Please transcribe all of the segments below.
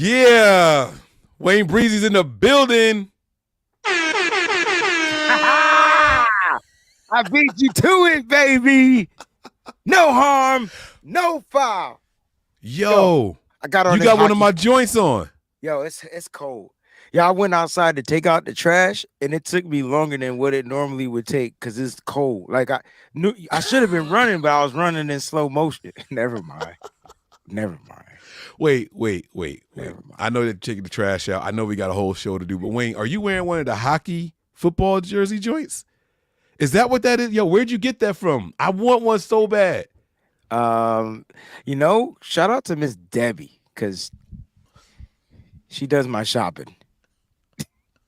Yeah. WayneBreezie's in the building. I beat you to it, baby. No harm, no foul. Yo, I got on. You got one of my joints on. Yo, it's cold. Yeah, I went outside to take out the trash, and it took me longer than what it normally would take because it's cold. Like I knew I should have been running, but I was running in slow motion. Never mind. Wait. I know that taking the trash out. I know we got a whole show to do, but Wayne, are you wearing one of the hockey football jersey joints? Is that what that is? Yo, where'd you get that from? I want one so bad. Shout out to Miss Debbie because she does my shopping.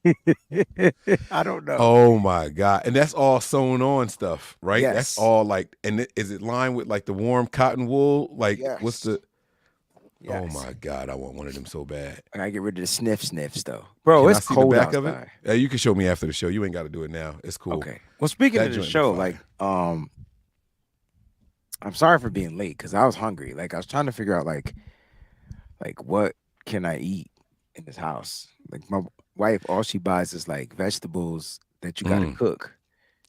I don't know. Oh my God. And that's all sewn on stuff, right? Yes. That's all like, and is it lined with like the warm cotton wool? Like what's the Oh my God, I want one of them so bad. I gotta get rid of the sniffs though. Bro, it's cold outside. Of it? You can show me after the show. You ain't got to do it now. It's cool. Okay. Well, speaking of the show, like I'm sorry for being late because I was hungry. Like I was trying to figure out like what can I eat in this house? Like my wife, all she buys is like vegetables that you gotta cook.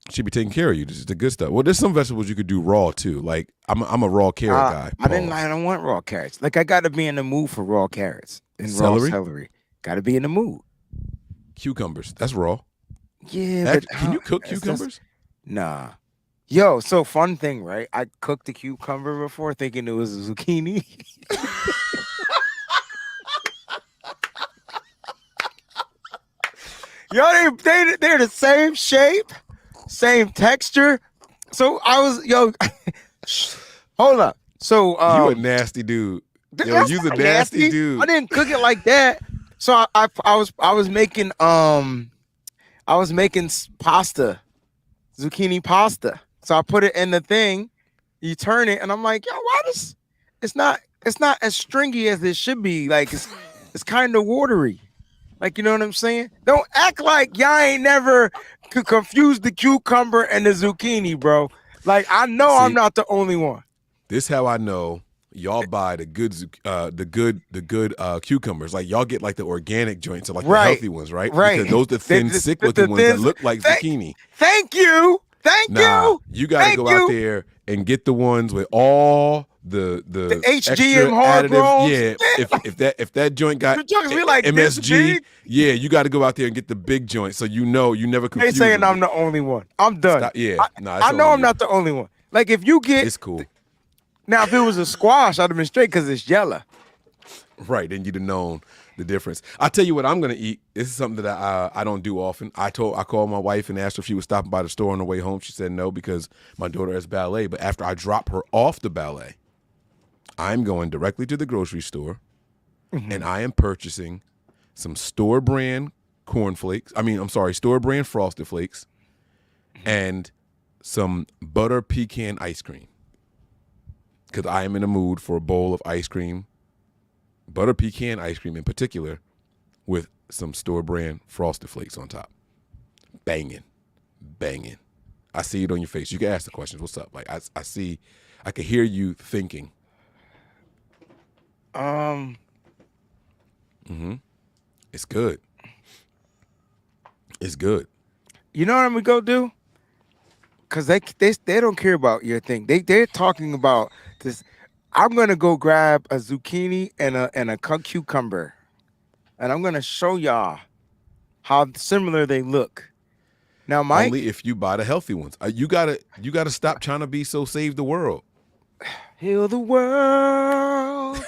She be taking care of you. This is the good stuff. Well, there's some vegetables you could do raw too. Like I'm a raw carrot guy. I don't want raw carrots. Like I gotta be in the mood for raw carrots and raw celery. Gotta be in the mood. Cucumbers, that's raw. Yeah, but can you cook cucumbers? Nah. Yo, so fun thing, right? I cooked the cucumber before thinking it was a zucchini. Yo, they're the same shape, same texture. So I was hold up. So you a nasty dude. Yo, you's a nasty dude. I didn't cook it like that. So I was making pasta, zucchini pasta. So I put it in the thing. You turn it, and I'm like, yo, why this? It's not as stringy as it should be. Like it's kind of watery. Like, you know what I'm saying? Don't act like y'all ain't never confused the cucumber and the zucchini, bro. Like I know I'm not the only one. This how I know y'all buy the good cucumbers. Like y'all get like the organic joints, or like the healthy ones, right? Because those are the thin, sick looking ones that look like zucchini. Thank you. You gotta go out there and get the ones with all the HG and hard grown. Yeah, if that joint got like MSG, you got to go out there and get the big joint, so you never confuse. They saying I'm the only one. I'm done. I know I'm not the only one. Like if you get, it's cool. Now if it was a squash, I'd have been straight because it's yellow. Right, then you'd have known the difference. I'll tell you what I'm gonna eat. This is something that I don't do often. I called my wife and asked her if she was stopping by the store on the way home. She said no because my daughter has ballet. But after I drop her off the ballet, I'm going directly to the grocery store, and I am purchasing some store brand cornflakes. Store brand Frosted Flakes, and some butter pecan ice cream. Because I am in the mood for a bowl of ice cream, butter pecan ice cream in particular, with some store brand Frosted Flakes on top. Banging. I see it on your face. You can ask the questions. What's up? Like I can hear you thinking. It's good. It's good. You know what I'm gonna go do? Cause they don't care about your thing. They're talking about this. I'm gonna go grab a zucchini and a cucumber, and I'm gonna show y'all how similar they look. Now, Mike, only if you buy the healthy ones. You gotta stop trying to be so save the world. Heal the world.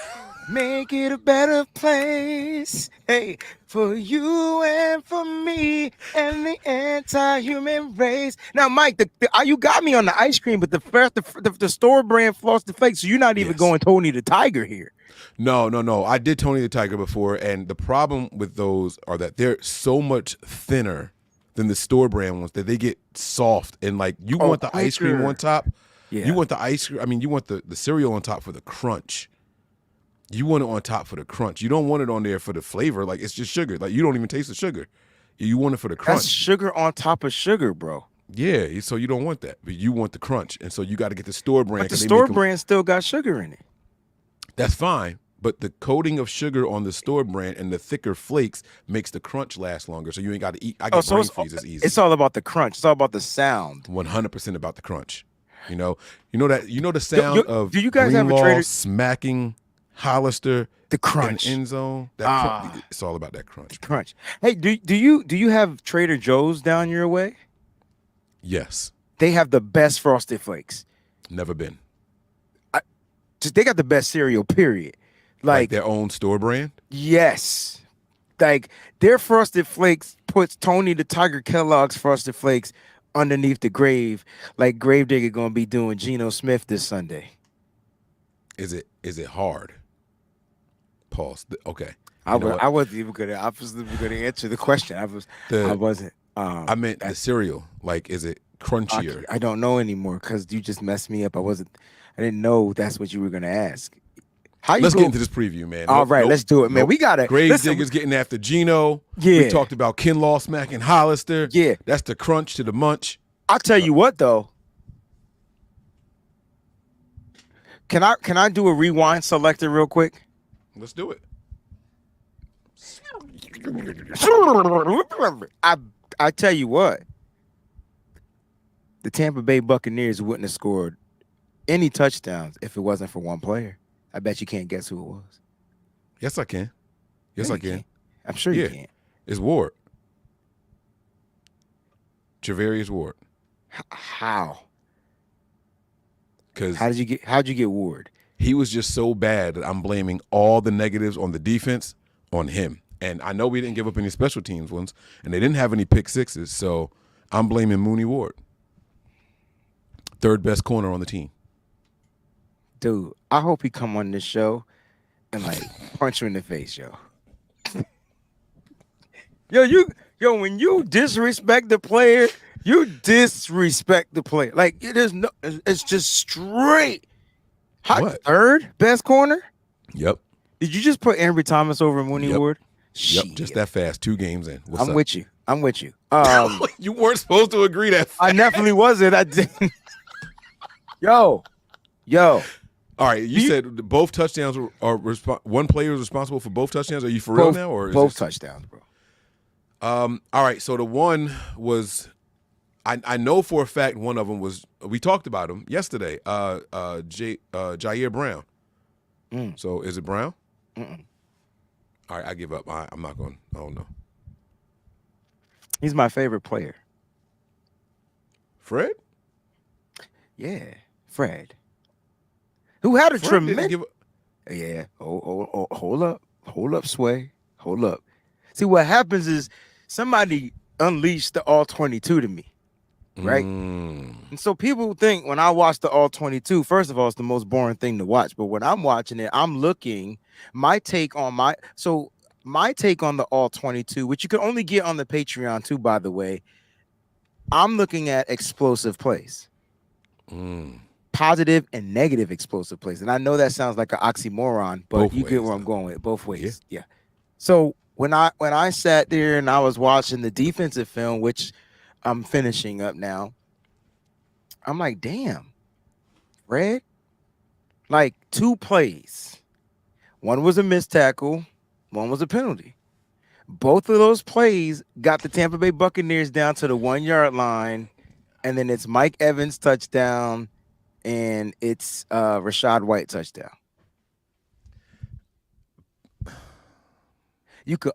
Make it a better place, hey, for you and for me and the anti-human race. Now, Mike, you got me on the ice cream, but the store brand Frosted Flakes. So you're not even going Tony the Tiger here. No. I did Tony the Tiger before, and the problem with those are that they're so much thinner than the store brand ones that they get soft and like you want the ice cream on top. Yeah. You want the ice cream. I mean, you want the cereal on top for the crunch. You want it on top for the crunch. You don't want it on there for the flavor. Like, it's just sugar. Like, you don't even taste the sugar. You want it for the crunch. That's sugar on top of sugar, bro. Yeah, so you don't want that. But you want the crunch. And so you got to get the store brand. But the store brand still got sugar in it. That's fine. but the coating of sugar on the store brand and the thicker flakes makes the crunch last longer. So you ain't got to eat. I get brain freeze as easy. It's all about the crunch. It's all about the sound. 100% about the crunch. You know the sound of do you guys have a Trader smacking Hollister, the crunch in the end zone? It's all about that crunch. Crunch. Hey, do you have Trader Joe's down your way? Yes. They have the best Frosted Flakes. Never been. They got the best cereal, period. Like their own store brand? Yes. Like their Frosted Flakes puts Tony the Tiger Kellogg's Frosted Flakes underneath the grave, like Gravedigger gonna be doing Geno Smith this Sunday. Is it hard? Pause. Okay. I wasn't even gonna answer the question. I wasn't. I meant the cereal. Like, is it crunchier? I don't know anymore because you just messed me up. I didn't know that's what you were gonna ask. Let's get into this preview, man. All right, let's do it, man. We got it. Gravedigger's getting after Geno. Yeah. We talked about Kinlaw smacking Hollister. Yeah. That's the crunch to the munch. I'll tell you what, though. Can I do a rewind selector real quick? Let's do it. I tell you what. The Tampa Bay Buccaneers wouldn't have scored any touchdowns if it wasn't for one player. I bet you can't guess who it was. Yes, I can. Yes, I can. I'm sure you can. It's Ward. Javarius Ward. How? Because how'd you get Ward? He was just so bad that I'm blaming all the negatives on the defense on him. And I know we didn't give up any special teams ones, and they didn't have any pick sixes, so I'm blaming Mooney Ward. Third best corner on the team. Dude, I hope he come on this show and like punch you in the face, yo. When you disrespect the player, you disrespect the player. Like it's just straight. What? Third best corner? Yep. Did you just put Ambry Thomas over Mooney Ward? Yep, just that fast. 2 games in. I'm with you. You weren't supposed to agree that fast. I definitely wasn't. I didn't. Yo. All right, you said both touchdowns are one player is responsible for both touchdowns. Are you for real now, or both touchdowns, bro? All right, so the one was, I know for a fact one of them was. We talked about him yesterday. Jair Brown. So is it Brown? Mm-mm. All right, I give up. I'm not going. I don't know. He's my favorite player. Fred? Yeah, Fred. Who had a tremendous. Yeah. Oh, hold up, Sway. Hold up. See, what happens is somebody unleashed the all 22 to me, right? And so people think when I watch the all 22, first of all, it's the most boring thing to watch. But when I'm watching it, I'm looking. My take on the all 22, which you can only get on the Patreon too, by the way. I'm looking at explosive plays. Positive and negative explosive plays. And I know that sounds like an oxymoron, but you get where I'm going with it. Both ways. Yeah. So when I sat there and I was watching the defensive film, which I'm finishing up now, I'm like, damn, Fred, like 2 plays. One was a missed tackle, one was a penalty. Both of those plays got the Tampa Bay Buccaneers down to the 1-yard line, and then it's Mike Evans touchdown, and it's Rachaad White touchdown. You could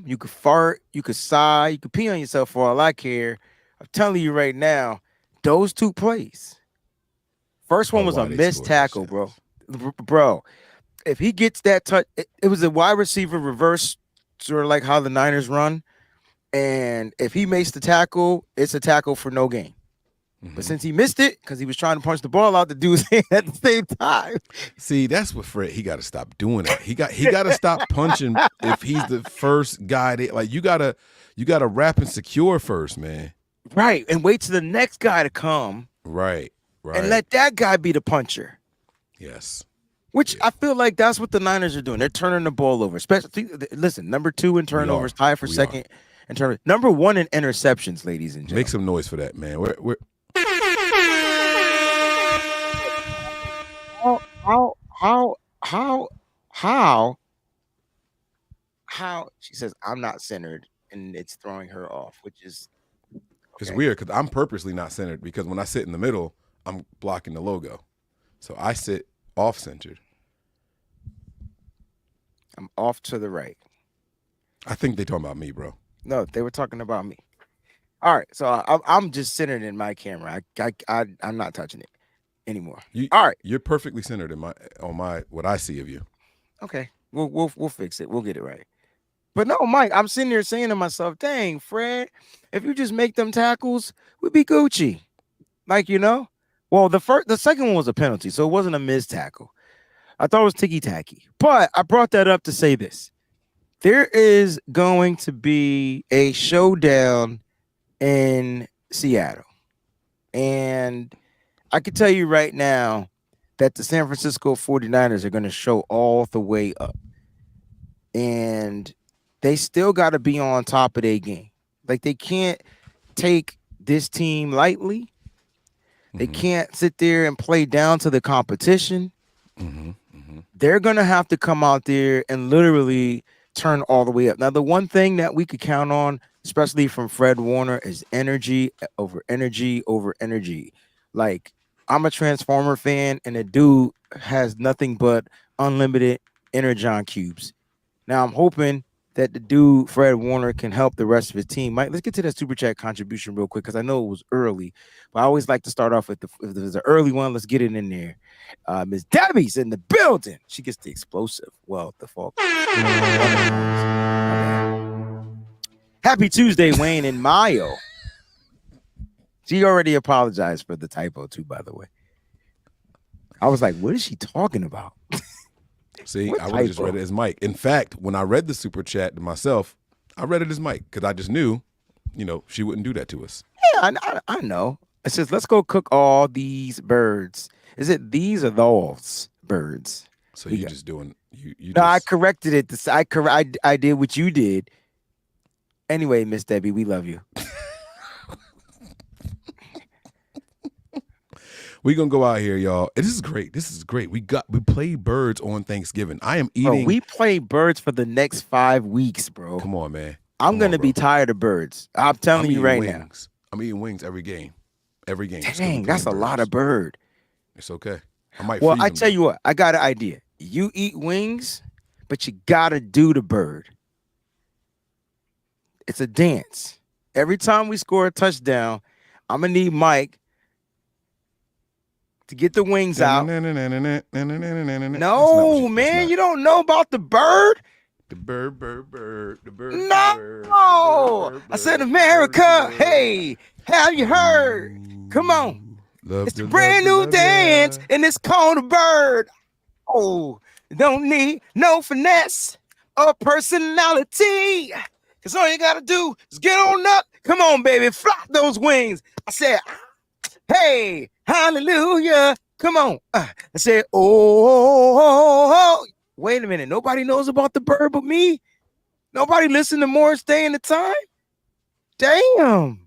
you could fart, you could sigh, you could pee on yourself for all I care. I'm telling you right now, those 2 plays. First one was a missed tackle, bro. Bro, if he gets that touch, it was a wide receiver reverse, sort of like how the Niners run. And if he makes the tackle, it's a tackle for no gain. But since he missed it, because he was trying to punch the ball out the dude's hand at the same time. See, that's what Fred, he got to stop doing that. He got to stop punching if he's the first guy. Like you gotta wrap and secure first, man. Right, and wait till the next guy to come. Right. And let that guy be the puncher. Yes. Which I feel like that's what the Niners are doing. They're turning the ball over. Especially, listen, number 2 in turnovers, tied for second in turnovers. Number 1 in interceptions, ladies and gentlemen. Make some noise for that, man. We're How she says I'm not centered and it's throwing her off, which is It's okay. weird because I'm purposely not centered because when I sit in the middle, I'm blocking the logo. So I sit off centered. I'm off to the right. I think they talking about me, bro. No, they were talking about me. All right, so I'm just centered in my camera. I'm not touching it anymore. All right, You're perfectly centered on what I see of you. okay, we'll fix it. We'll get it right. But no, Mike, I'm sitting there saying to myself, "Dang, Fred, if you just make them tackles, we'd be Gucci." Like well, the second one was a penalty, so it wasn't a missed tackle. I thought it was ticky tacky, but I brought that up to say this: there is going to be a showdown in Seattle. And I can tell you right now that the San Francisco 49ers are going to show all the way up. And they still got to be on top of their game. Like, they can't take this team lightly. They can't sit there and play down to the competition. They're going to have to come out there and literally turn all the way up. Now, the one thing that we could count on, especially from Fred Warner, is energy over energy over energy. Like, I'm a Transformer fan, and the dude has nothing but unlimited Energon cubes. Now, I'm hoping that the dude, Fred Warner, can help the rest of his team. Mike, let's get to that Super Chat contribution real quick because I know it was early, but I always like to start off with if there's an early one, let's get it in there. Miss Debbie's in the building. She gets the explosive. Well, the Falcons. Happy Tuesday, Wayne and Mayo. She already apologized for the typo too, by the way. I was like, what is she talking about? See, I would have just read it as Mike. In fact, when I read the Super Chat to myself, I read it as Mike because I just knew, she wouldn't do that to us. Yeah, I know. It says, let's go cook all these birds. Is it these or those birds? So you're just doing you. No, I corrected it. I did what you did. Anyway, Miss Debbie, we love you. We're gonna go out here, y'all. This is great. We play birds on Thanksgiving. I am eating. Bro, we play birds for the next 5 weeks, bro. Come on, man. I'm gonna be tired of birds. I'm telling you right now. I'm eating wings every game. Every game. Dang, that's a lot of bird. It's okay. I might. Well, I tell you what, I got an idea. You eat wings, but you gotta do the bird. It's a dance. Every time we score a touchdown, I'm gonna need Mike to get the wings out. No, man, you don't know about the bird? The bird. No! I said, America, hey, have you heard? Come on. It's a brand new dance, and it's called a bird. Oh, don't need no finesse or personality. Because all you got to do is get on up. Come on, baby, flop those wings. I said, hey, hallelujah. Come on. I said, oh. Wait a minute. Nobody knows about the bird but me. Nobody listen to Morris Day in the Time. Damn.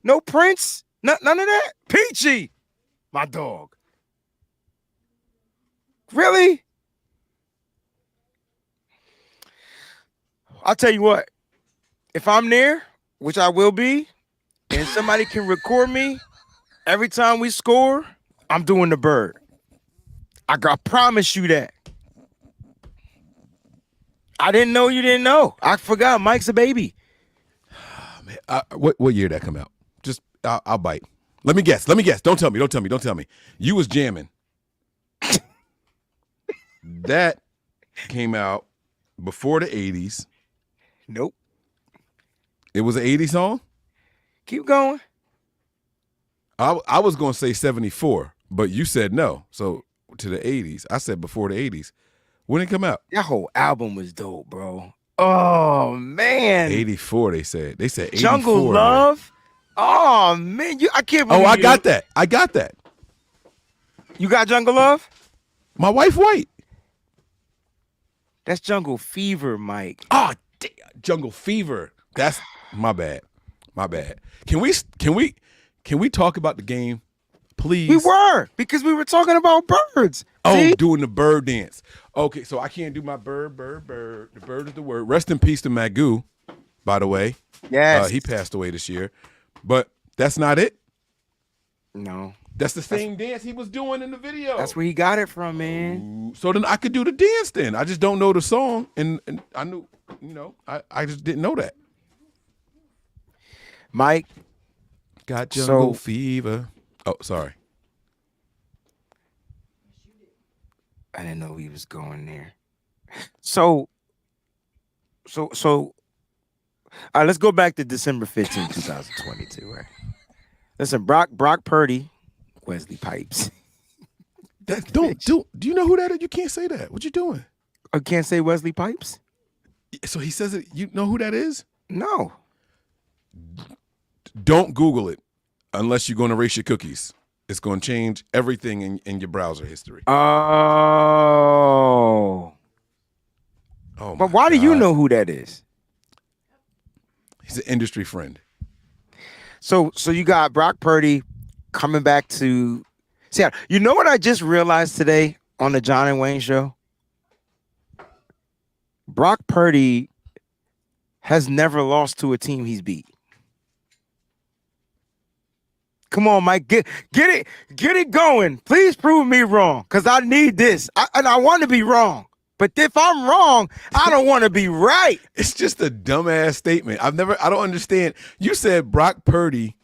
No Prince. None of that. Peachy. My dog. Really? I'll tell you what. If I'm there, which I will be, and somebody can record me every time we score, I'm doing the bird. I promise you that. I didn't know you didn't know. I forgot Mike's a baby. Oh, man. What year did that come out? Just I'll bite. Let me guess. Don't tell me. You was jamming. That came out before the 80s. Nope. It was an 80s song? Keep going. I was going to say 74, but you said no. So to the 80s. I said before the 80s. When did it come out? That whole album was dope, bro. Oh, man. 84, they said. They said 84. Jungle Love? Oh, man. I can't believe I got that. You got Jungle Love? My wife white. That's Jungle Fever, Mike. Oh, damn. Jungle Fever. That's my bad. Can we talk about the game please. We were, because we were talking about birds. Oh, See? doing the bird dance. Okay, so I can't do my bird. The bird is the word. Rest in peace to Magoo, by the way. Yes. He passed away this year. But that's not it. No. That's the same dance he was doing in the video. That's where he got it from, man. So then I could do the dance then. I just don't know the song. And I knew, I just didn't know that. Mike. Got jungle fever. Oh, sorry. I didn't know he was going there. So all right, let's go back to December 15, 2022, right? Listen, Brock Purdy, Wesley Pipes. Do you know who that is? You can't say that. What you doing? I can't say Wesley Pipes? So he says it. You know who that is? No. Don't Google it unless you're going to erase your cookies. It's going to change everything in your browser history. Oh, but why do you know who that is? He's an industry friend. So you got Brock Purdy coming back to Seattle. You know what I just realized today on the John and Wayne show? Brock Purdy has never lost to a team he's beat. Come on, Mike, get it going. Please prove me wrong, because I need this. I want to be wrong. But if I'm wrong, I don't want to be right. It's just a dumbass statement. I don't understand. You said Brock Purdy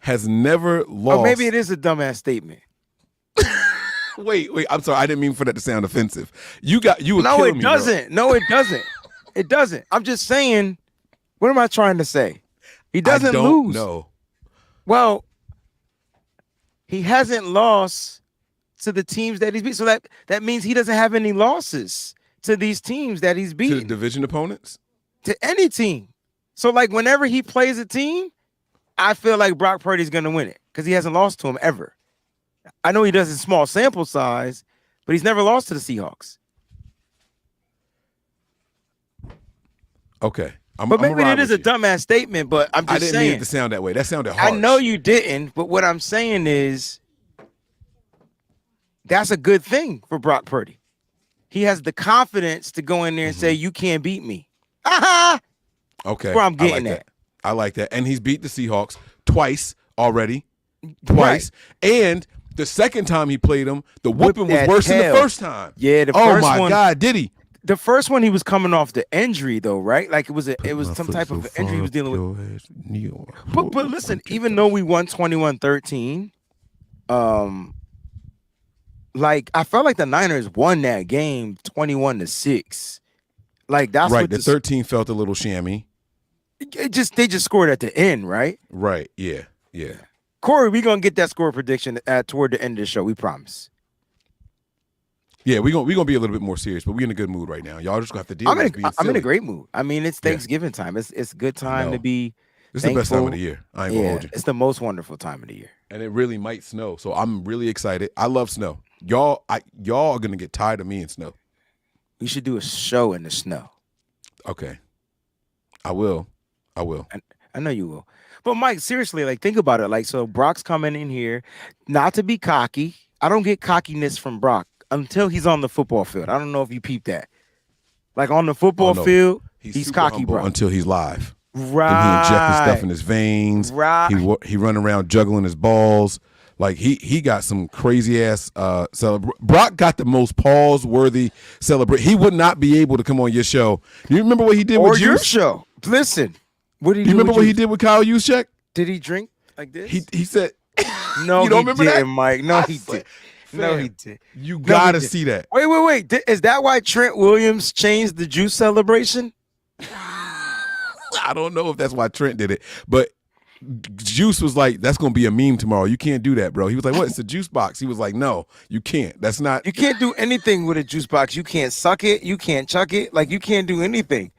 has never lost. Or maybe it is a dumbass statement. Wait. I'm sorry. I didn't mean for that to sound offensive. You were killing me. No, it doesn't. Bro. No, it doesn't. It doesn't. I'm just saying, what am I trying to say? He doesn't lose. No. Well, he hasn't lost to the teams that he's beat. So that means he doesn't have any losses to these teams that he's beaten. To the division opponents? To any team. So, like, whenever he plays a team, I feel like Brock Purdy's going to win it because he hasn't lost to him ever. I know he does in small sample size, but he's never lost to the Seahawks. Okay. But maybe it is a dumbass statement, but I'm just saying. I didn't mean it to sound that way. That sounded harsh. I know you didn't, but what I'm saying is that's a good thing for Brock Purdy. He has the confidence to go in there and say, you can't beat me. Aha! Okay. That's where I'm getting at. That. I like that. And he's beat the Seahawks twice already. Twice. Right. And the second time he played them, the whooping was worse than the first time. Yeah, the first one. Oh, my God, did he? The first one, he was coming off the injury, though, right? Like, it was some type of injury he was dealing with. But listen, even though we won 21-13, like, I felt like the Niners won that game 21-6. Like, that's right. What the 13 felt a little shammy. They just scored at the end, right? Right. Yeah. Corey, we're gonna get that score prediction toward the end of the show. We promise. Yeah, we're gonna be a little bit more serious, but we're in a good mood right now. Y'all just gonna have to deal with it. I'm in a great mood. I mean, it's Thanksgiving time. It's a good time to be. It's the best time of the year. I ain't gonna hold you. It's the most wonderful time of the year. And it really might snow, so I'm really excited. I love snow. Y'all are gonna get tired of me in snow. We should do a show in the snow. Okay, I will. I know you will. But Mike, seriously, like, think about it. Like, so Brock's coming in here, not to be cocky. I don't get cockiness from Brock until he's on the football field. I don't know if you peeped that. Like, on the football field, he's cocky, bro. Until he's live. Right. Then he inject his stuff in his veins. Right. He run around juggling his balls. Like, he got some crazy ass Brock got the most pause-worthy celebration. He would not be able to come on your show. You remember what he did with Juice? Or your show. Listen. What did he do? You remember what he did with Kyle Juszczyk? Did he drink like this? He said, no, you don't remember didn't, that? Mike. No, he did. No, he did. You gotta see that. Wait. Is that why Trent Williams changed the Juice celebration? I don't know if that's why Trent did it, but Juice was like, that's gonna be a meme tomorrow. You can't do that, bro. He was like, what? It's a juice box. He was like, no, you can't. That's not. You can't do anything with a juice box. You can't suck it. You can't chuck it. Like, you can't do anything.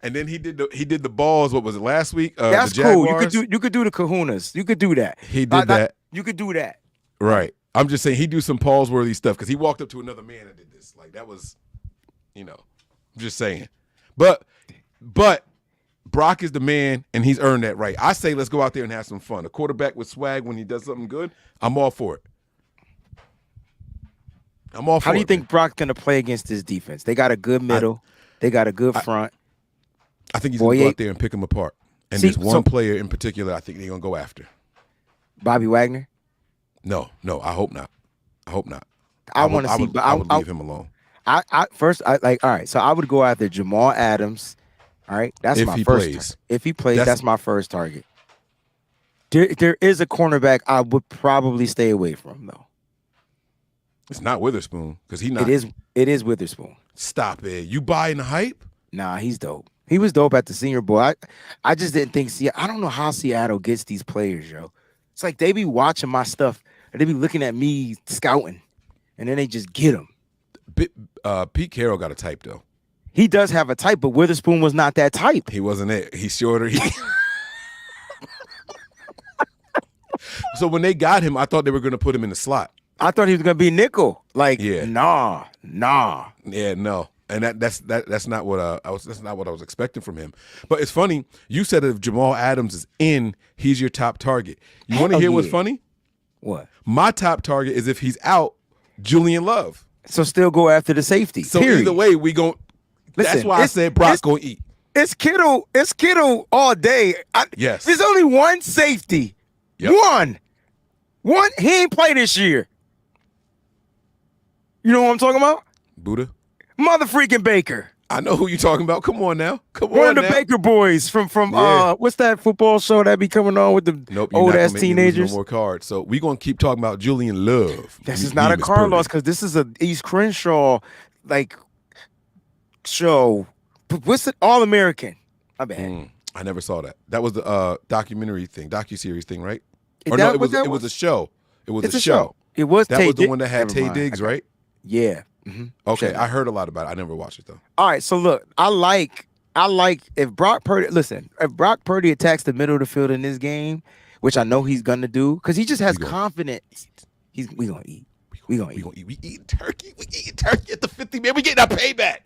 And then he did the balls. What was it last week? That's the cool. Jaguars. You could do the kahunas. You could do that. He did that. You could do that. Right. I'm just saying he do some pause-worthy stuff because he walked up to another man and did this. Like, that was, I'm just saying. But Brock is the man, and he's earned that right. I say let's go out there and have some fun. A quarterback with swag when he does something good, I'm all for it. How do you think Brock's going to play against this defense? They got a good middle. They got a good front. I think he's going to go out there and pick them apart. And there's one player in particular I think they're going to go after. Bobby Wagner? No, I hope not. I want to see. I would leave him alone. All right, so I would go after Jamal Adams. All right, that's my first. If he plays, that's my first target. There is a cornerback I would probably stay away from, though. It's not Witherspoon because he's not. It is Witherspoon. Stop it. You buying the hype? Nah, he's dope. He was dope at the Senior Bowl. I just didn't think. I don't know how Seattle gets these players, yo. It's like they be watching my stuff and they be looking at me scouting, and then they just get them. Pete Carroll got a type though. He does have a type, but Witherspoon was not that type. He wasn't it. He's shorter. So when they got him, I thought they were going to put him in the slot. I thought he was going to be nickel. Like, yeah. Nah. Yeah, no. And that's not what I was expecting from him. But it's funny. You said if Jamal Adams is in, he's your top target. You want to hear what's funny? What? My top target is if he's out, Julian Love. So still go after the safety. So period. Either way, we gon'. That's why I said Brock's gonna eat. It's Kittle all day. Yes. There's only one safety. Yep. One. He ain't play this year. You know what I'm talking about? Buddha. Mother freaking Baker. I know who you talking about. Come on now. One of the Baker boys from what's that football show that be coming on with the old ass teenagers? No more cards. So we gonna keep talking about Julian Love. This is not a card loss because this is a East Crenshaw show. What's it? All American. My bad. I never saw that. That was the docuseries thing, right? It was a show. It was a show. It was. That was the one that had Tay Diggs, right? Yeah. Mm-hmm. Okay, I heard a lot about it. I never watched it though. All right, so look, I like if Brock Purdy attacks the middle of the field in this game, which I know he's gonna do, because he just has confidence. We gonna eat. We eating turkey. We eating turkey at the 50 man. We getting our payback.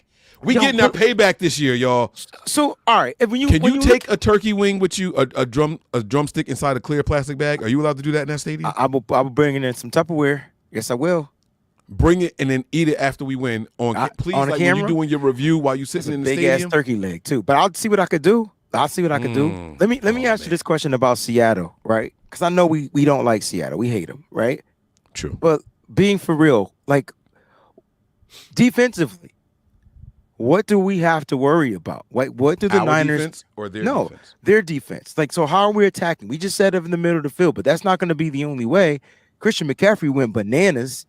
Getting our payback this year, y'all. So all right, can you take a turkey wing with you, a drumstick inside a clear plastic bag? Are you allowed to do that in that stadium? I will bring it in some Tupperware. Yes, I will. Bring it and then eat it after we win please, on like when you're doing your review while you're sitting in the stadium. Big ass turkey leg too, but I'll see what I could do. Let me ask you this question about Seattle, right? Because I know we don't like Seattle, we hate them, right? True. But being for real, like defensively, what do we have to worry about? Like, what do the Niners defense or their defense? Their defense. Like, so how are we attacking? We just said it in the middle of the field, but that's not going to be the only way. Christian McCaffrey went bananas.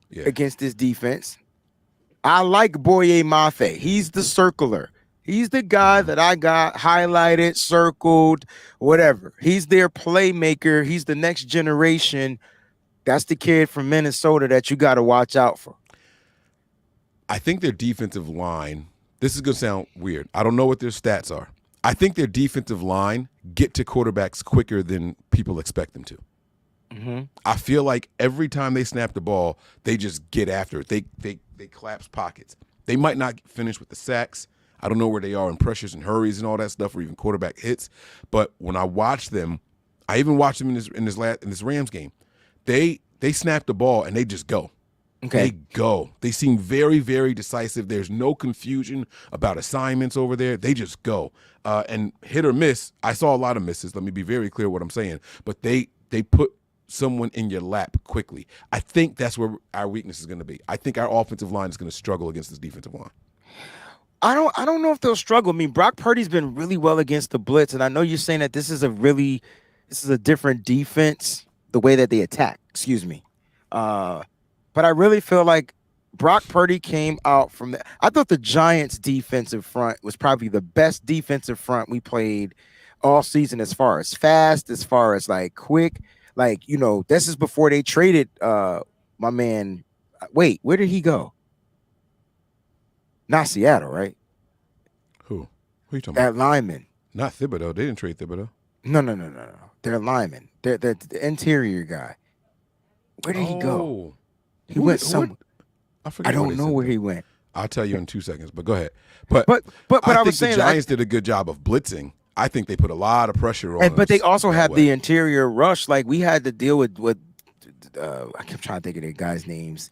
Yeah. Against this defense. I like Boye Mafe. He's the circler. He's the guy that I got highlighted, circled, whatever. He's their playmaker. He's the next generation. That's the kid from Minnesota that you got to watch out for. I think their defensive line, this is going to sound weird. I don't know what their stats are. I think their defensive line get to quarterbacks quicker than people expect them to. Mm-hmm. I feel like every time they snap the ball, they just get after it. They collapse pockets. They might not finish with the sacks. I don't know where they are in pressures and hurries and all that stuff, or even quarterback hits. But when I watch them, I even watched them in this Rams game. They snap the ball and they just go. Okay. They go. They seem very, very decisive. There's no confusion about assignments over there. They just go. And hit or miss. I saw a lot of misses. Let me be very clear what I'm saying. But they put someone in your lap quickly. I think that's where our weakness is going to be. I think our offensive line is going to struggle against this defensive line. I don't know if they'll struggle. I mean, Brock Purdy's been really well against the blitz, and I know you're saying that this is a different defense, the way that they attack. Excuse me, but I really feel like Brock Purdy came out from the. I thought the Giants' defensive front was probably the best defensive front we played all season, as far as fast, as far as like quick. Like, you know, this is before they traded my man. Wait, where did he go? Not Seattle, right? Who are you talking about? That lineman. Not Thibodeau. They didn't trade Thibodeau. No. They're lineman. They're the interior guy. Where did he go? He went somewhere. I don't know where he went. I'll tell you in 2 seconds, but go ahead. But But I I think was the saying, Giants did a good job of blitzing. I think they put a lot of pressure on but they us also that have way. the interior rush. Like we had to deal with I keep trying to think of the guys' names.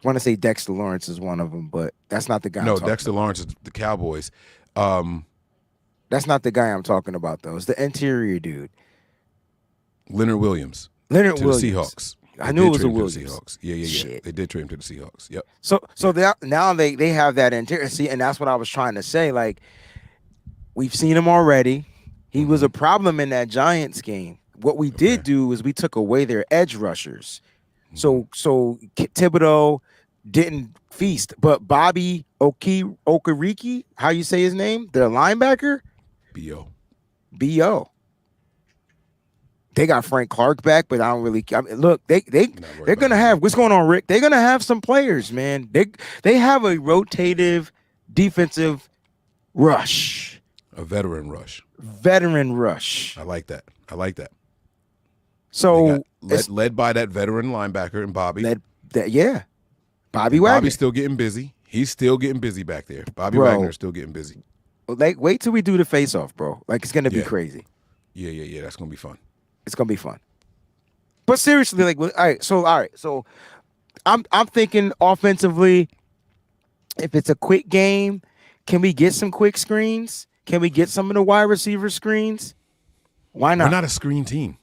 I want to say Dexter Lawrence is one of them, but that's not the guy. I'm No, talking Dexter about. Lawrence is the Cowboys. That's not the guy I'm talking about, though. It's the interior dude, Leonard Williams Leonard to Williams. the Seahawks. I They knew did it was trade a him to Williams. the Seahawks. Yeah. Shit. They did trade him to the Seahawks. Yep. So now they have that interior. See, and that's what I was trying to say. Like we've seen him already. He was a problem in that Giants game. What we did do is we took away their edge rushers. So Thibodeau didn't feast, but Bobby Okereke, how you say his name, their linebacker, B.O. They got Frank Clark back, but I don't really. I mean, look, they're gonna have what's going on, Rick. They're gonna have some players, man. They have a rotative defensive rush, A veteran rush. I like that. So led by that veteran linebacker and Bobby. Bobby Wagner. Bobby's still getting busy. He's still getting busy back there. Bobby Wagner's still getting busy. Like, wait till we do the face-off, bro. Like, it's gonna be crazy. Yeah. That's gonna be fun. It's gonna be fun. But seriously, like, all right. So, I'm thinking offensively. If it's a quick game, can we get some quick screens? Can we get some of the wide receiver screens? Why not? We're not a screen team.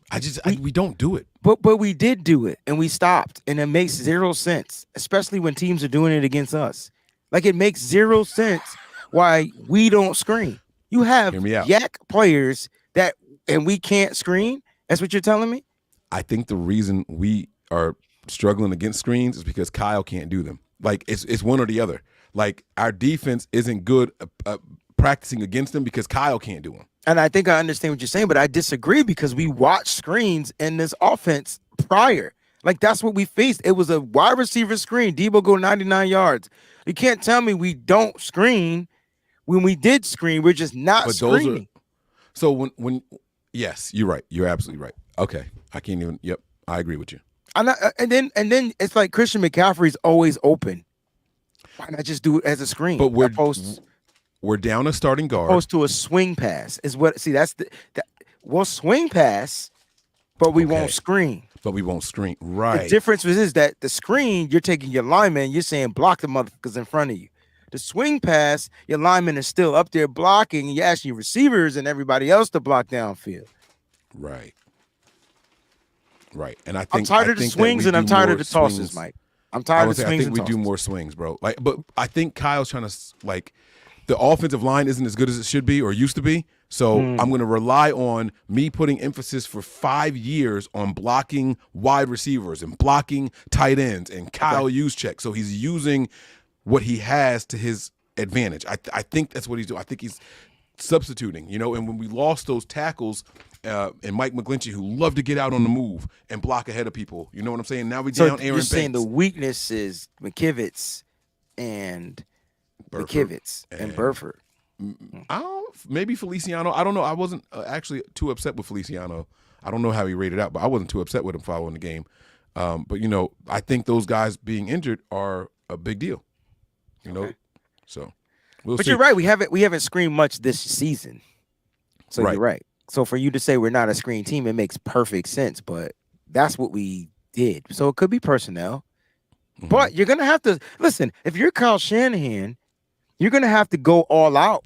We don't do it. But we did do it, and we stopped, and it makes zero sense, especially when teams are doing it against us. Like, it makes zero sense why we don't screen. You have yak players and we can't screen. That's what you're telling me? I think the reason we are struggling against screens is because Kyle can't do them. Like, it's one or the other. Like, our defense isn't good practicing against them because Kyle can't do them. And I think I understand what you're saying, but I disagree because we watched screens in this offense prior. Like, that's what we faced. It was a wide receiver screen. Debo go 99 yards. You can't tell me we don't screen. When we did screen, we're just not screening. So when yes, you're right. You're absolutely right. Okay. I can't even. Yep. I agree with you. And then it's like Christian McCaffrey's always open. Why not just do it as a screen? But we're down a starting guard. Opposed to a swing pass is what. See, we'll swing pass, but we won't screen. Right. The difference is that the screen, you're taking your lineman, you're saying block the motherfuckers in front of you. The swing pass, your lineman is still up there blocking, and you're asking your receivers and everybody else to block downfield. Right. And I'm tired of the swings and I'm tired of the tosses, Mike. I'm tired of the swings. I think we do more swings, bro. Like, but I think Kyle's trying to, like, the offensive line isn't as good as it should be or used to be. So I'm going to rely on me putting emphasis for 5 years on blocking wide receivers and blocking tight ends and Kyle Juszczyk. So he's using what he has to his advantage. I think that's what he's doing. I think he's substituting, and when we lost those tackles and Mike McGlinchey, who loved to get out on the move and block ahead of people, you know what I'm saying? Now we down Aaron Banks. You're saying the weakness is McKivitz and Burford. Maybe Feliciano. I don't know. I wasn't actually too upset with Feliciano. I don't know how he rated out, but I wasn't too upset with him following the game. But I think those guys being injured are a big deal. So we'll see. You're right. We haven't screened much this season. So you're right. So for you to say we're not a screen team, it makes perfect sense. But that's what we did. So it could be personnel. Mm-hmm. But you're gonna have to listen. If you're Kyle Shanahan, you're gonna have to go all out,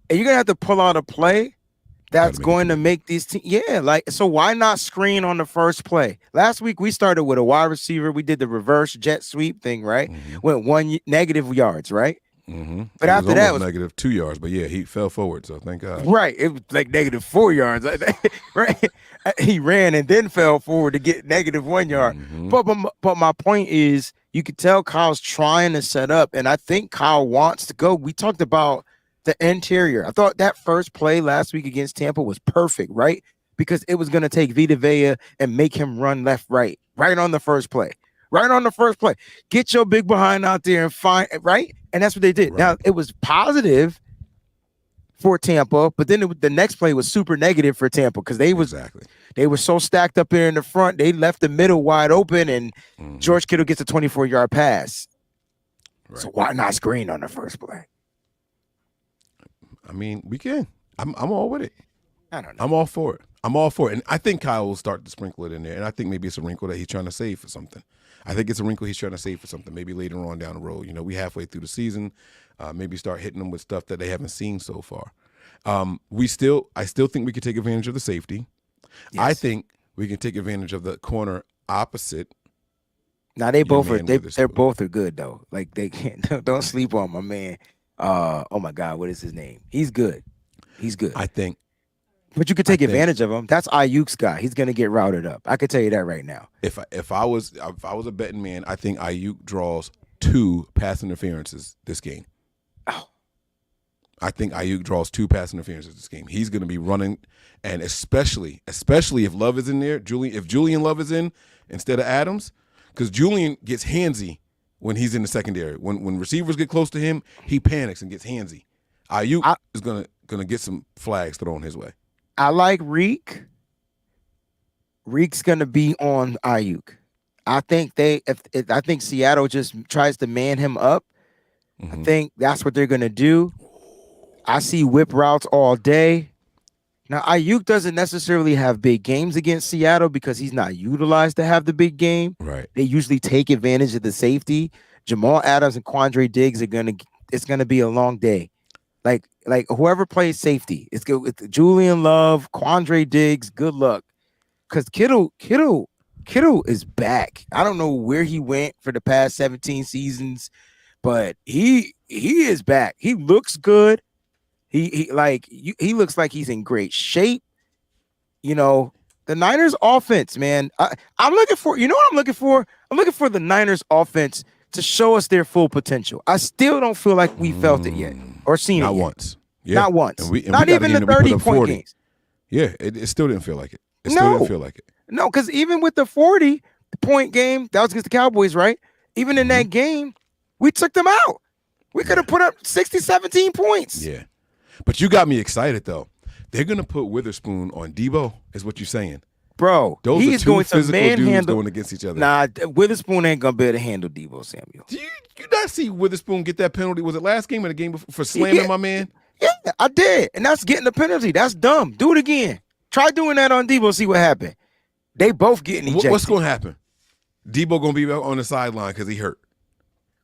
and you're gonna have to pull out a play that's going to make these teams. Yeah, like, so why not screen on the first play? Last week we started with a wide receiver. We did the reverse jet sweep thing, right? Mm-hmm. Went -1 negative yards, right? Mm-hmm. But after that, it was negative -2 yards. But yeah, he fell forward, so thank God. Right, it was like -4 yards. Right, he ran and then fell forward to get -1 yard. Mm-hmm. But my point is, you could tell Kyle's trying to set up, and I think Kyle wants to go. We talked about the interior. I thought that first play last week against Tampa was perfect, right? Because it was going to take Vita Vea and make him run left, right on the first play. Right on the first play. Get your big behind out there and find, right? And that's what they did. Right. Now, it was positive for Tampa, but then the next play was super negative for Tampa because they were so stacked up there in the front. They left the middle wide open, and George Kittle gets a 24-yard pass. So why not screen on the first play? I mean, we can. I'm all with it. I don't know. I'm all for it. I'm all for it. And I think Kyle will start to sprinkle it in there. And I think maybe it's a wrinkle that he's trying to save for something. I think it's a wrinkle he's trying to save for something, maybe later on down the road. You know, we halfway through the season, maybe start hitting them with stuff that they haven't seen so far. I still think we could take advantage of the safety. Yes. I think we can take advantage of the corner opposite. Now they both are they're both are good though. Like they can't don't sleep on my man. Oh my God, what is his name? He's good. He's good. I think. But you could take advantage of him. That's Ayuk's guy. He's gonna get routed up. I could tell you that right now. If I was a betting man, I think Ayuk draws 2 pass interferences this game. Oh. I think Ayuk draws 2 pass interferences this game. He's gonna be running, and especially if Love is in there, if Julian Love is in instead of Adams, because Julian gets handsy when he's in the secondary. When receivers get close to him, he panics and gets handsy. Ayuk is gonna get some flags thrown his way. I like Reek. Reek's gonna be on Ayuk. I think I think Seattle just tries to man him up. Mm-hmm. I think that's what they're gonna do. I see whip routes all day. Now Ayuk doesn't necessarily have big games against Seattle because he's not utilized to have the big game. Right. They usually take advantage of the safety. Jamal Adams and Quandre Diggs it's gonna be a long day. Like whoever plays safety, it's good with Julian Love, Quandre Diggs. Good luck, because Kittle is back. I don't know where he went for the past 17 seasons, but he is back. He looks good. He looks like he's in great shape. You know, the Niners offense, man. I'm looking for. You know what I'm looking for? I'm looking for the Niners offense to show us their full potential. I still don't feel like we felt it yet or seen it yet. Not once. Yeah. Not once. And not even the 30-point games. Yeah, it still didn't feel like it. Still didn't feel like it. No, because even with the 40-point game, that was against the Cowboys, right? Even in that game, we took them out. We could have put up 60, 17 points. Yeah. But you got me excited, though. They're going to put Witherspoon on Debo, is what you're saying. Bro, those are two going physical to dudes going against each other. Nah, Witherspoon ain't going to be able to handle Debo Samuel. Do you not see Witherspoon get that penalty? Was it last game or the game before for slamming my man? Yeah, I did. And that's getting the penalty. That's dumb. Do it again. Try doing that on Debo, see what happened. They both getting ejected. What's going to happen? Debo going to be on the sideline because he hurt.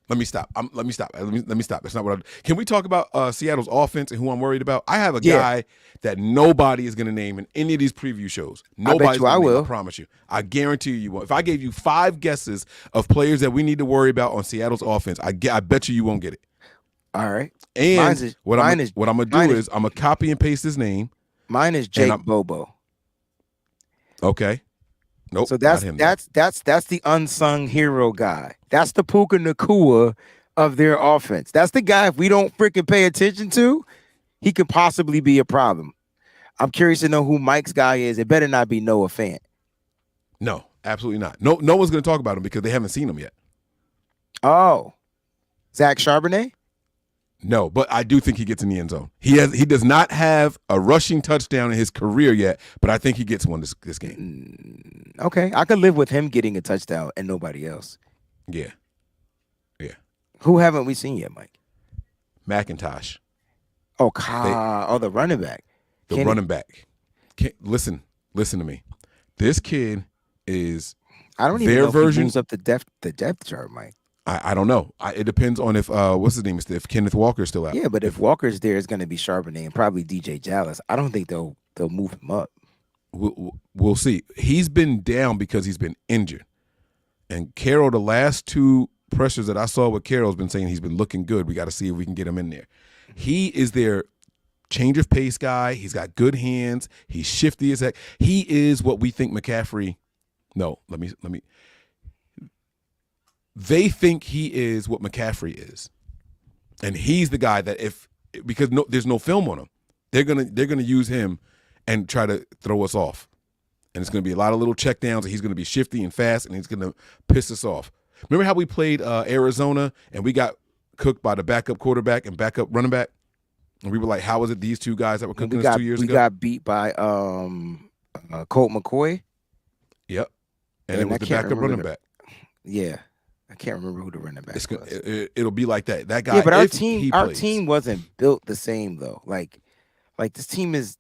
Let me stop. Let me stop. That's not what Can we talk about Seattle's offense and who I'm worried about? I have a guy that nobody is going to name in any of these preview shows. Nobody's going to name, I promise you. I guarantee you won't. If I gave you 5 guesses of players that we need to worry about on Seattle's offense, I bet you won't get it. All right. And what I'm going to do is I'm going to copy and paste his name. Mine is Jake Bobo. Okay. Nope. So that's the unsung hero guy. That's the Puka Nacua of their offense. That's the guy, if we don't freaking pay attention to, he could possibly be a problem. I'm curious to know who Mike's guy is. It better not be Noah Fant. No, absolutely not. No one's going to talk about him because they haven't seen him yet. Oh. Zach Charbonnet? No, but I do think he gets in the end zone. He does not have a rushing touchdown in his career yet, but I think he gets one this game. Okay, I could live with him getting a touchdown and nobody else. Yeah. Who haven't we seen yet, Mike? McIntosh. Oh, the running back. Running back. Listen to me. This kid is I don't even know if he moves up the depth chart, Mike. I don't know. It depends on if what's his name? If Kenneth Walker's still out. Yeah, but if Walker's there, it's going to be Charbonnet and probably DJ Dallas. I don't think they'll move him up. We'll see. He's been down because he's been injured. And Carroll, the last 2 pressures that I saw with Carroll, has been saying he's been looking good. We got to see if we can get him in there. He is their change of pace guy. He's got good hands. He's shifty as heck. He is what we think McCaffrey. No, let me. They think he is what McCaffrey is, and he's the guy that because there's no film on him, they're gonna use him and try to throw us off, and it's gonna be a lot of little checkdowns, and he's gonna be shifty and fast, and he's gonna piss us off. Remember how we played Arizona and we got cooked by the backup quarterback and backup running back, and we were like, how is it these 2 guys that were cooking us 2 years ago? We got beat by Colt McCoy. Yep, and it was the backup running back. Yeah. I can't remember who the running back was. It'll be like that. That guy. Yeah, but our if he our plays. team wasn't built the same though. Like this team is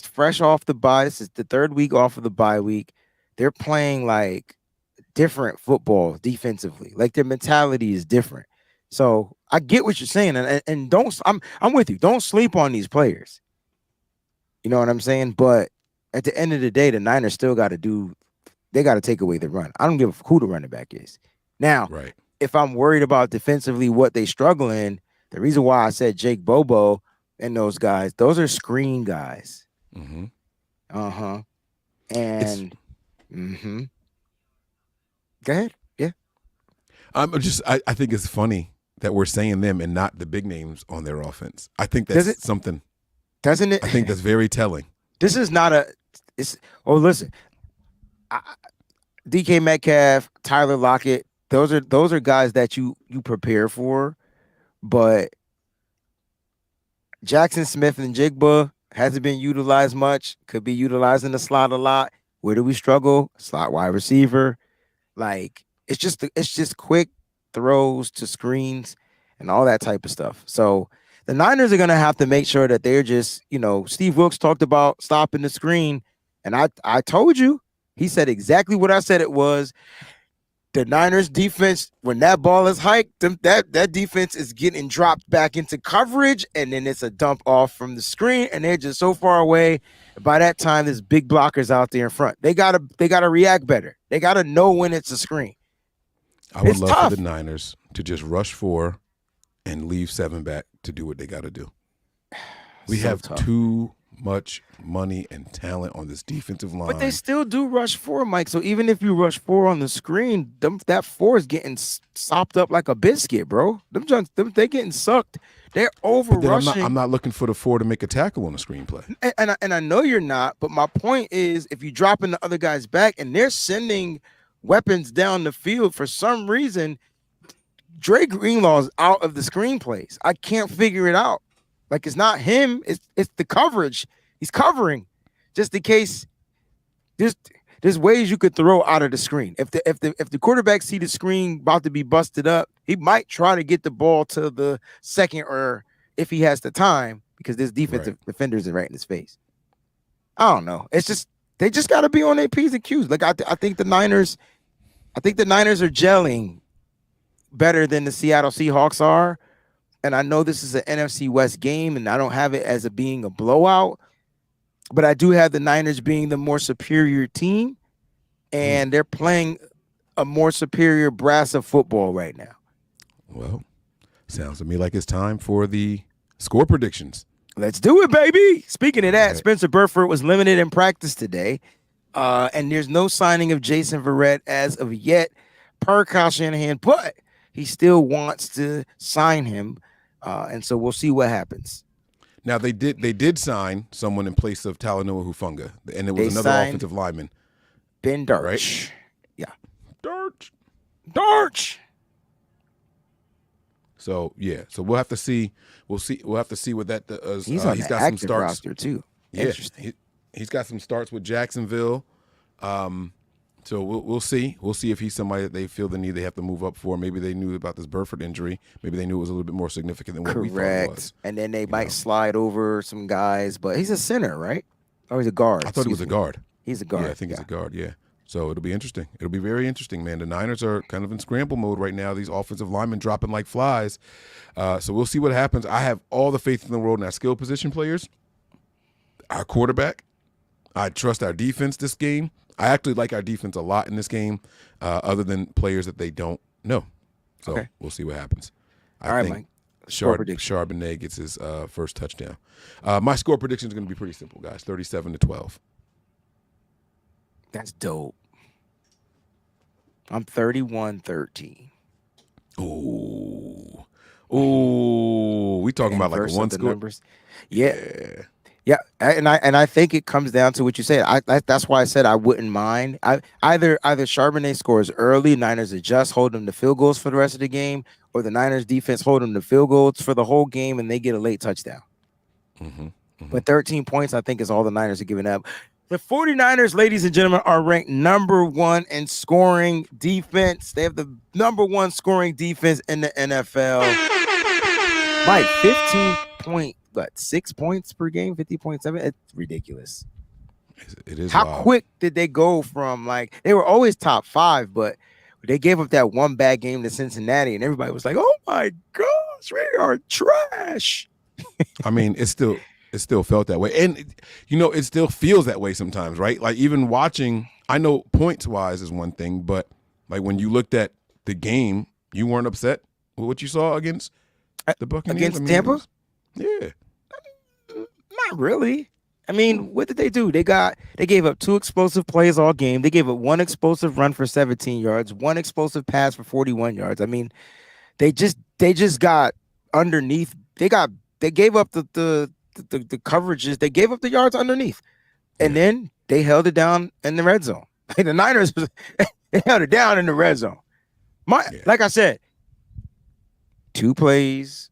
fresh off the bye. This is the third week off of the bye week. They're playing like different football defensively. Like their mentality is different. So I get what you're saying, and don't I'm with you. Don't sleep on these players. You know what I'm saying? But at the end of the day, the Niners still got to they got to take away the run. I don't give a who the running back is. Now, Right. if I'm worried about defensively what they struggle in, the reason why I said Jake Bobo and those guys, those are screen guys. Mm-hmm. And go ahead. Yeah. I think it's funny that we're saying them and not the big names on their offense. I think that's something. Doesn't it? I think that's very telling. This is not listen. DK Metcalf, Tyler Lockett, those are guys that you prepare for, but Jackson Smith and Jigba hasn't been utilized much. Could be utilized in the slot a lot. Where do we struggle? Slot wide receiver. Like it's just quick throws to screens and all that type of stuff. So the Niners are going to have to make sure that they're just, Steve Wilkes talked about stopping the screen. And I told you, he said exactly what I said it was. The Niners defense, when that ball is hiked, that defense is getting dropped back into coverage, and then it's a dump off from the screen, and they're just so far away. By that time, there's big blockers out there in front. They gotta react better. They gotta know when it's a screen. I would love for the Niners to just rush 4 and leave 7 back to do what they got to do. We have too much money and talent on this defensive line. But they still do rush 4, Mike. So even if you rush 4 on the screen, that 4 is getting sopped up like a biscuit, bro. They getting sucked. They're over rushing. I'm not looking for the 4 to make a tackle on a screenplay. And I know you're not, but my point is if you drop in the other guy's back and they're sending weapons down the field for some reason, Dre Greenlaw's out of the screenplays. I can't figure it out. Like it's not him, it's the coverage. He's covering just in case. There's ways you could throw out of the screen. If the quarterback see the screen about to be busted up, he might try to get the ball to the second, or if he has the time, because this defensive defenders are right in his face. I don't know. It's just they just got to be on their P's and Q's. Like I think the Niners are gelling better than the Seattle Seahawks are. And I know this is an NFC West game, and I don't have it as being a blowout, but I do have the Niners being the more superior team, and they're playing a more superior brass of football right now. Well, sounds to me like it's time for the score predictions. Let's do it, baby. Speaking of that, Spencer Burford was limited in practice today, and there's no signing of Jason Verrett as of yet, per Kyle Shanahan, but he still wants to sign him. And so we'll see what happens. Now they did sign someone in place of Talanoa Hufanga, and it was another offensive lineman, Ben Darch. Right? Yeah, Darch. So we'll have to see. We'll have to see what that does. He's on the active roster too. Yeah, interesting. He's got some starts with Jacksonville. So we'll see. We'll see if he's somebody that they feel the need they have to move up for. Maybe they knew about this Burford injury. Maybe they knew it was a little bit more significant than what we thought it was. And then they might slide over some guys, but he's a center, right? Or he's a guard. I thought he was a guard. He's a guard. Yeah, I think he's a guard, yeah. So it'll be interesting. It'll be very interesting, man. The Niners are kind of in scramble mode right now. These offensive linemen dropping like flies. So we'll see what happens. I have all the faith in the world in our skill position players, our quarterback. I trust our defense this game. I actually like our defense a lot in this game, other than players that they don't know. So we'll see what happens. I think Charbonnet gets his first touchdown. My score prediction is going to be pretty simple, guys. 37-12. That's dope. I'm 31-13. Ooh. We talking about like a one score? Numbers. Yeah. Yeah, and I think it comes down to what you said. That's why I said I wouldn't mind. Either Charbonnet scores early, Niners adjust, hold them to field goals for the rest of the game, or the Niners defense hold them to field goals for the whole game, and they get a late touchdown. But 13 points, I think, is all the Niners are giving up. The 49ers, ladies and gentlemen, are ranked number 1 in scoring defense. They have the number 1 scoring defense in the NFL. Like 6 points per game, 50.7. It's ridiculous. It is. How wild. quick did they go from like they were always top 5, but they gave up that one bad game to Cincinnati, and everybody was like, "Oh my gosh, we are trash." I mean, it still felt that way, and it still feels that way sometimes, right? Like even watching, I know points wise is one thing, but like when you looked at the game, you weren't upset with what you saw against the Buccaneers against Tampa. Yeah, Not really. I mean, what did they do? They gave up 2 explosive plays all game. They gave up 1 explosive run for 17 yards, 1 explosive pass for 41 yards. I mean, they just got underneath. They gave up the coverages. They gave up the yards underneath, and then they held it down in the red zone. Like the Niners, they held it down in the red zone. Like I said, 2 plays,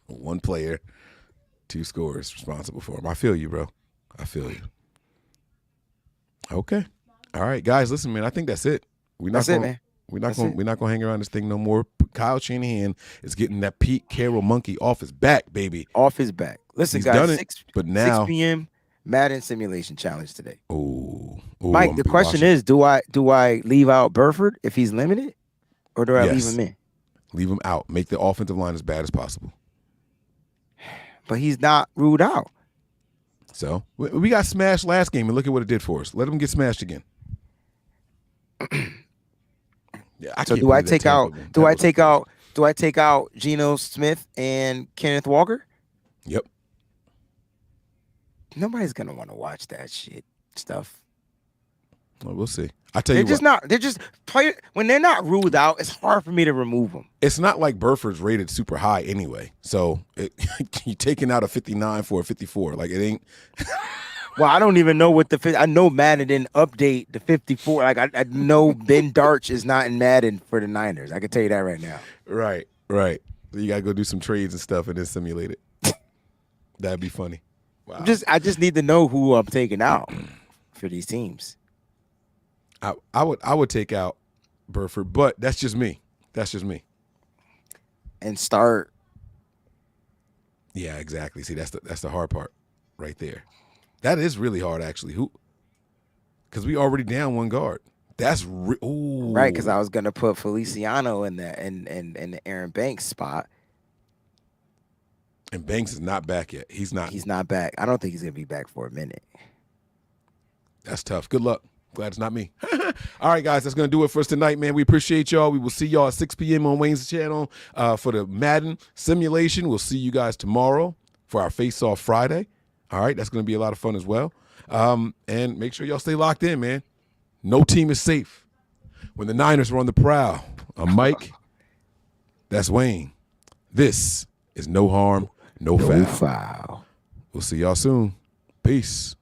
1 player, 2 scores responsible for him. I feel you, bro. I feel you. Okay. All right, guys. Listen, man. I think that's it. That's it, man. We're not gonna hang around this thing no more. Kyle Shanahan is getting that Pete Carroll monkey off his back, baby. Off his back. Listen, He's guys. done it, but now 6 p.m. Madden simulation challenge today. Ooh, Mike. The question is, do I leave out Burford if he's limited, or do I leave him in? Leave him out. Make the offensive line as bad as possible. But he's not ruled out. So we got smashed last game, and look at what it did for us. Let him get smashed again. Yeah. So do I take out Geno Smith and Kenneth Walker? Yep. Nobody's gonna want to watch that shit stuff. Well, we'll see. I tell you what. They're just when they're not ruled out. It's hard for me to remove them. It's not like Burford's rated super high anyway. So you're taking out a 59 for a 54. Like it ain't. Well, I don't even know what I know Madden didn't update the 54. Like I know Ben Darch is not in Madden for the Niners. I can tell you that right now. Right. So you gotta go do some trades and stuff and then simulate it. That'd be funny. Wow. I just need to know who I'm taking out for these teams. I would take out Burford, but that's just me. And start. Yeah, exactly. See, that's the hard part right there. That is really hard, actually. Because we already down 1 guard. That's right. Because I was gonna put Feliciano in the Aaron Banks spot. And Banks is not back yet. He's not. He's not back. I don't think he's gonna be back for a minute. That's tough. Good luck. Glad it's not me. All right, guys, that's going to do it for us tonight, man. We appreciate y'all. We will see y'all at 6 p.m. on Wayne's channel for the Madden simulation. We'll see you guys tomorrow for our Face-Off Friday. All right, that's going to be a lot of fun as well. And make sure y'all stay locked in, man. No team is safe. When the Niners are on the prowl, I'm Mike. That's Wayne. This is No Harm, No Foul. Foul. We'll see y'all soon. Peace.